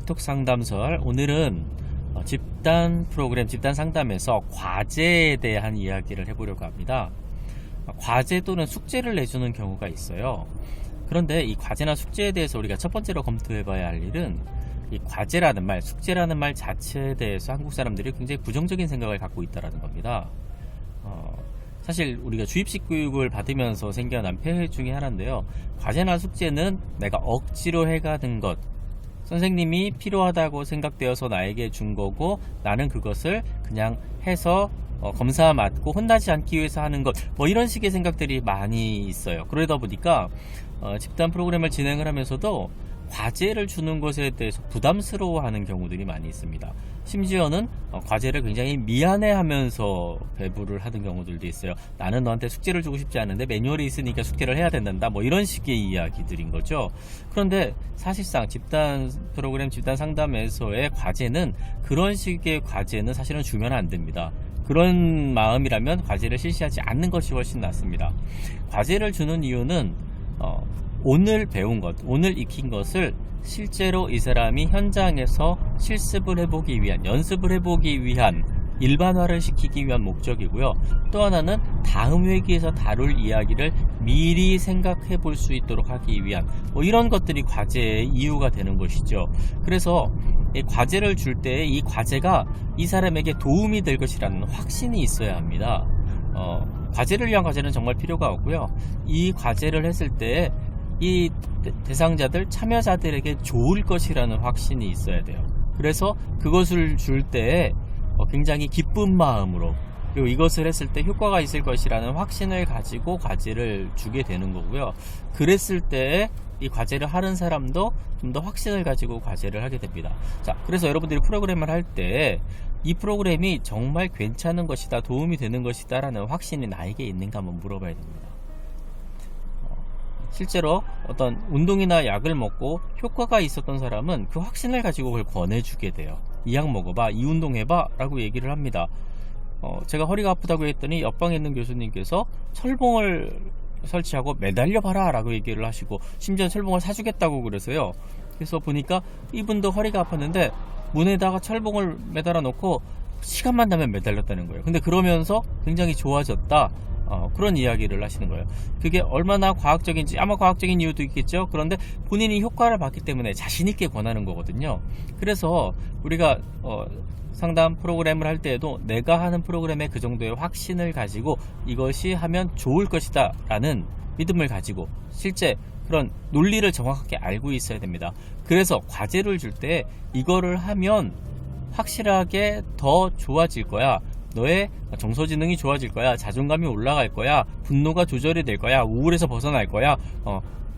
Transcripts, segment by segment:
카톡 상담설. 오늘은 집단 프로그램, 집단 상담에서 과제에 대한 이야기를 해보려고 합니다. 과제 또는 숙제를 내주는 경우가 있어요. 그런데 이 과제나 숙제에 대해서 우리가 첫 번째로 검토해봐야 할 일은 이 과제라는 말, 숙제라는 말 자체에 대해서 한국 사람들이 굉장히 부정적인 생각을 갖고 있다는 겁니다. 사실 우리가 주입식 교육을 받으면서 생겨난 폐해 중에 하나인데요. 과제나 숙제는 내가 억지로 해가는 것, 선생님이 필요하다고 생각되어서 나에게 준 거고 나는 그것을 그냥 해서 검사 맞고 혼나지 않기 위해서 하는 것, 뭐 이런 식의 생각들이 많이 있어요. 그러다 보니까 집단 프로그램을 진행을 하면서도 과제를 주는 것에 대해서 부담스러워하는 경우들이 많이 있습니다. 심지어는 과제를 굉장히 미안해하면서 배부를 하는 경우들도 있어요. 나는 너한테 숙제를 주고 싶지 않은데 매뉴얼이 있으니까 숙제를 해야 된단다, 뭐 이런 식의 이야기들인 거죠. 그런데 사실상 집단 프로그램, 집단 상담에서의 과제는, 그런 식의 과제는 사실은 주면 안 됩니다. 그런 마음이라면 과제를 실시하지 않는 것이 훨씬 낫습니다. 과제를 주는 이유는 오늘 배운 것, 오늘 익힌 것을 실제로 이 사람이 현장에서 실습을 해보기 위한, 연습을 해보기 위한, 일반화를 시키기 위한 목적이고요. 또 하나는 다음 회기에서 다룰 이야기를 미리 생각해 볼 수 있도록 하기 위한, 뭐 이런 것들이 과제의 이유가 되는 것이죠. 그래서 이 과제를 줄 때 이 과제가 이 사람에게 도움이 될 것이라는 확신이 있어야 합니다. 과제를 위한 과제는 정말 필요가 없고요. 이 과제를 했을 때 이 대상자들, 참여자들에게 좋을 것이라는 확신이 있어야 돼요. 그래서 그것을 줄 때 굉장히 기쁜 마음으로, 그리고 이것을 했을 때 효과가 있을 것이라는 확신을 가지고 과제를 주게 되는 거고요. 그랬을 때 이 과제를 하는 사람도 좀 더 확신을 가지고 과제를 하게 됩니다. 자, 그래서 여러분들이 프로그램을 할 때 이 프로그램이 정말 괜찮은 것이다, 도움이 되는 것이다 라는 확신이 나에게 있는가 한번 물어봐야 됩니다. 실제로 어떤 운동이나 약을 먹고 효과가 있었던 사람은 그 확신을 가지고 그걸 권해주게 돼요. 이 약 먹어봐, 이 운동 해봐 라고 얘기를 합니다. 제가 허리가 아프다고 했더니 옆방에 있는 교수님께서 철봉을 설치하고 매달려 봐라 라고 얘기를 하시고, 심지어 철봉을 사주겠다고 그래서요. 그래서 보니까 이분도 허리가 아팠는데 문에다가 철봉을 매달아 놓고 시간만 나면 매달렸다는 거예요. 근데 그러면서 굉장히 좋아졌다, 그런 이야기를 하시는 거예요. 그게 얼마나 과학적인지, 아마 과학적인 이유도 있겠죠. 그런데 본인이 효과를 봤기 때문에 자신있게 권하는 거거든요. 그래서 우리가 상담 프로그램을 할 때에도 내가 하는 프로그램에 그 정도의 확신을 가지고 이것이 하면 좋을 것이다 라는 믿음을 가지고 실제 그런 논리를 정확하게 알고 있어야 됩니다. 그래서 과제를 줄 때 이거를 하면 확실하게 더 좋아질 거야, 너의 정서지능이 좋아질 거야, 자존감이 올라갈 거야, 분노가 조절이 될 거야, 우울에서 벗어날 거야,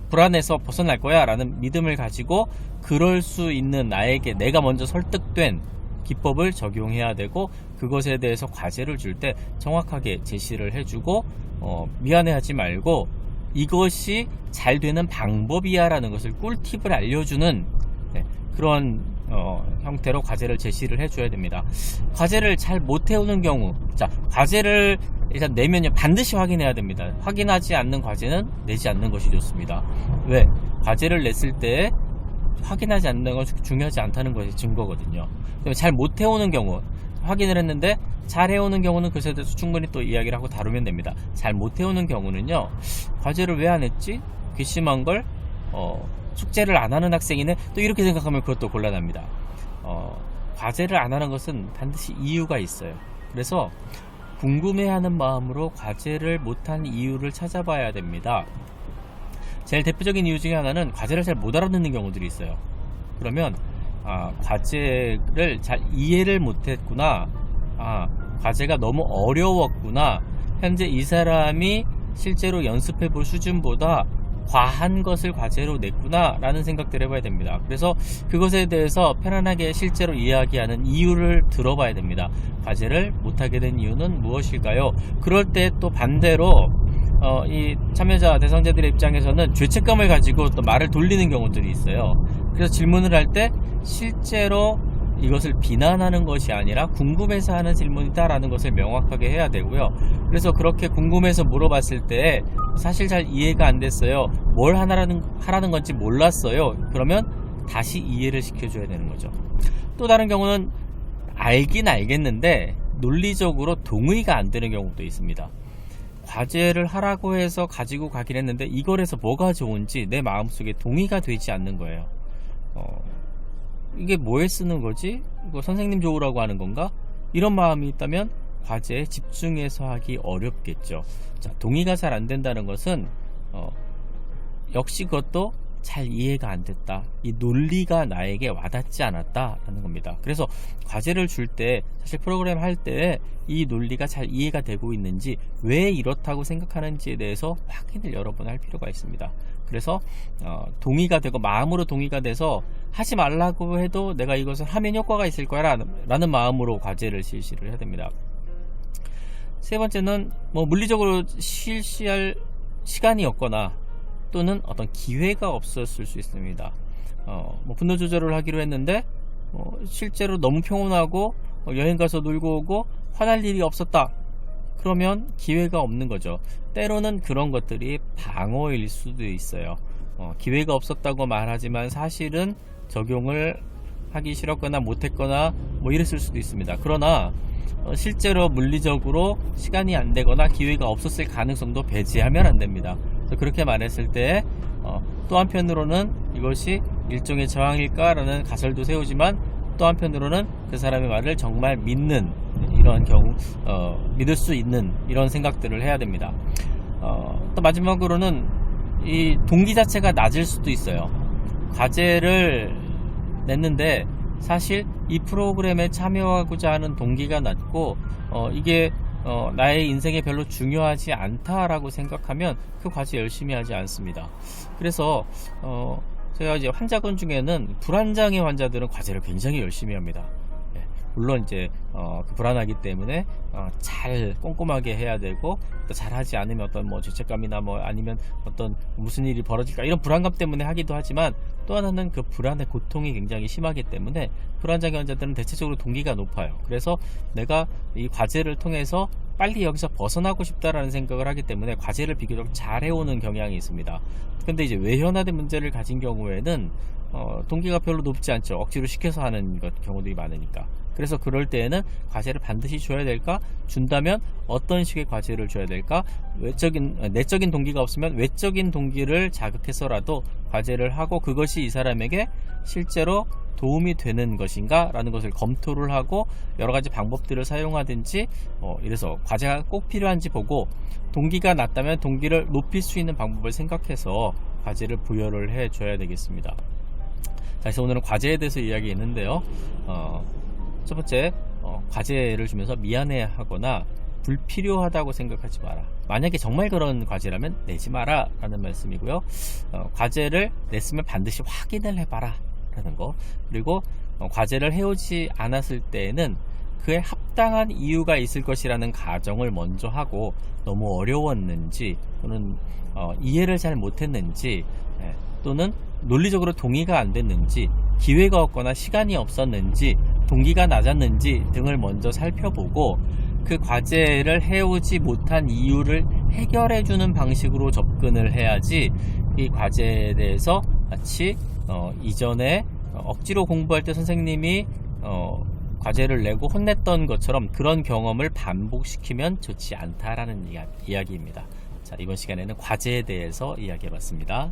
불안에서 벗어날 거야 라는 믿음을 가지고 그럴 수 있는 나에게 내가 먼저 설득된 기법을 적용해야 되고, 그것에 대해서 과제를 줄 때 정확하게 제시를 해주고 미안해하지 말고 이것이 잘 되는 방법이야 라는 것을 꿀팁을 알려주는 그런 형태로 과제를 제시를 해줘야 됩니다. 과제를 잘 못 해오는 경우, 자, 과제를 일단 내면요 반드시 확인해야 됩니다. 확인하지 않는 과제는 내지 않는 것이 좋습니다. 왜? 과제를 냈을 때 확인하지 않는 건 중요하지 않다는 것이 증거거든요. 잘 못 해오는 경우, 확인을 했는데 잘 해오는 경우는 그것에 대해서 충분히 또 이야기를 하고 다루면 됩니다. 잘 못 해오는 경우는요, 과제를 왜 안 했지? 괘씸한 걸 숙제를 안 하는 학생이네, 또 이렇게 생각하면 그것도 곤란합니다. 과제를 안 하는 것은 반드시 이유가 있어요. 그래서 궁금해하는 마음으로 과제를 못한 이유를 찾아봐야 됩니다. 제일 대표적인 이유 중에 하나는 과제를 잘 못 알아듣는 경우들이 있어요. 그러면 과제를 잘 이해를 못했구나, 과제가 너무 어려웠구나, 현재 이 사람이 실제로 연습해 볼 수준보다 과한 것을 과제로 냈구나 라는 생각들을 해봐야 됩니다. 그래서 그것에 대해서 편안하게 실제로 이야기하는 이유를 들어봐야 됩니다. 과제를 못하게 된 이유는 무엇일까요? 그럴 때 또 반대로 이 참여자, 대상자들의 입장에서는 죄책감을 가지고 또 말을 돌리는 경우들이 있어요. 그래서 질문을 할 때 실제로 이것을 비난하는 것이 아니라 궁금해서 하는 질문이다 라는 것을 명확하게 해야 되고요. 그래서 그렇게 궁금해서 물어봤을 때 사실 잘 이해가 안 됐어요, 뭘 하라는 건지 몰랐어요, 그러면 다시 이해를 시켜줘야 되는 거죠. 또 다른 경우는 알긴 알겠는데 논리적으로 동의가 안 되는 경우도 있습니다. 과제를 하라고 해서 가지고 가긴 했는데 이걸 해서 뭐가 좋은지 내 마음속에 동의가 되지 않는 거예요. 이게 뭐에 쓰는 거지? 이거 선생님 좋으라고 하는 건가? 이런 마음이 있다면 과제에 집중해서 하기 어렵겠죠. 자, 동의가 잘 안 된다는 것은 역시 그것도 잘 이해가 안 됐다. 이 논리가 나에게 와닿지 않았다라는 겁니다. 그래서 과제를 줄 때, 사실 프로그램 할 때 이 논리가 잘 이해가 되고 있는지, 왜 이렇다고 생각하는지에 대해서 확인을 여러 번 할 필요가 있습니다. 그래서 동의가 되고 마음으로 동의가 돼서 하지 말라고 해도 내가 이것을 하면 효과가 있을 거야 라는 마음으로 과제를 실시를 해야 됩니다. 세 번째는 물리적으로 실시할 시간이 없거나 또는 어떤 기회가 없었을 수 있습니다. 분노 조절을 하기로 했는데 실제로 너무 평온하고 여행 가서 놀고 오고 화날 일이 없었다. 그러면 기회가 없는 거죠. 때로는 그런 것들이 방어일 수도 있어요. 기회가 없었다고 말하지만 사실은 적용을 하기 싫었거나 못했거나 이랬을 수도 있습니다. 그러나 실제로 물리적으로 시간이 안 되거나 기회가 없었을 가능성도 배제하면 안 됩니다. 그래서 그렇게 말했을 때 또 한편으로는 이것이 일종의 저항일까라는 가설도 세우지만, 또 한편으로는 그 사람의 말을 정말 믿는 이런 경우, 믿을 수 있는 이런 생각들을 해야 됩니다. 또 마지막으로는 이 동기 자체가 낮을 수도 있어요. 과제를 냈는데 사실 이 프로그램에 참여하고자 하는 동기가 낮고 이게 나의 인생에 별로 중요하지 않다라고 생각하면 그 과제 열심히 하지 않습니다. 그래서 제가 이제 환자군 중에는 불안장애 환자들은 과제를 굉장히 열심히 합니다. 물론 이제 불안하기 때문에 잘 꼼꼼하게 해야 되고, 또 잘하지 않으면 어떤 죄책감이나 아니면 어떤 무슨 일이 벌어질까 이런 불안감 때문에 하기도 하지만, 또 하나는 그 불안의 고통이 굉장히 심하기 때문에 불안장애 환자들은 대체적으로 동기가 높아요. 그래서 내가 이 과제를 통해서 빨리 여기서 벗어나고 싶다라는 생각을 하기 때문에 과제를 비교적 잘 해오는 경향이 있습니다. 근데 이제 외현화된 문제를 가진 경우에는 동기가 별로 높지 않죠. 억지로 시켜서 하는 경우들이 많으니까. 그래서 그럴 때에는 과제를 반드시 줘야 될까? 준다면 어떤 식의 과제를 줘야 될까? 내적인 동기가 없으면 외적인 동기를 자극해서라도 과제를 하고, 그것이 이 사람에게 실제로 도움이 되는 것인가 라는 것을 검토를 하고 여러 가지 방법들을 사용하든지, 이래서 과제가 꼭 필요한지 보고, 동기가 낮다면 동기를 높일 수 있는 방법을 생각해서 과제를 부여를 해 줘야 되겠습니다. 자, 그래서 오늘은 과제에 대해서 이야기했는데요. 첫 번째, 과제를 주면서 미안해하거나 불필요하다고 생각하지 마라. 만약에 정말 그런 과제라면 내지 마라 라는 말씀이고요. 과제를 냈으면 반드시 확인을 해봐라 라는 거. 그리고 과제를 해오지 않았을 때에는 그에 합당한 이유가 있을 것이라는 가정을 먼저 하고, 너무 어려웠는지 또는 이해를 잘 못했는지, 또는 논리적으로 동의가 안 됐는지, 기회가 없거나 시간이 없었는지, 동기가 낮았는지 등을 먼저 살펴보고, 그 과제를 해오지 못한 이유를 해결해주는 방식으로 접근을 해야지, 이 과제에 대해서 마치 이전에 억지로 공부할 때 선생님이 과제를 내고 혼냈던 것처럼 그런 경험을 반복시키면 좋지 않다라는 이야기입니다. 자, 이번 시간에는 과제에 대해서 이야기해봤습니다.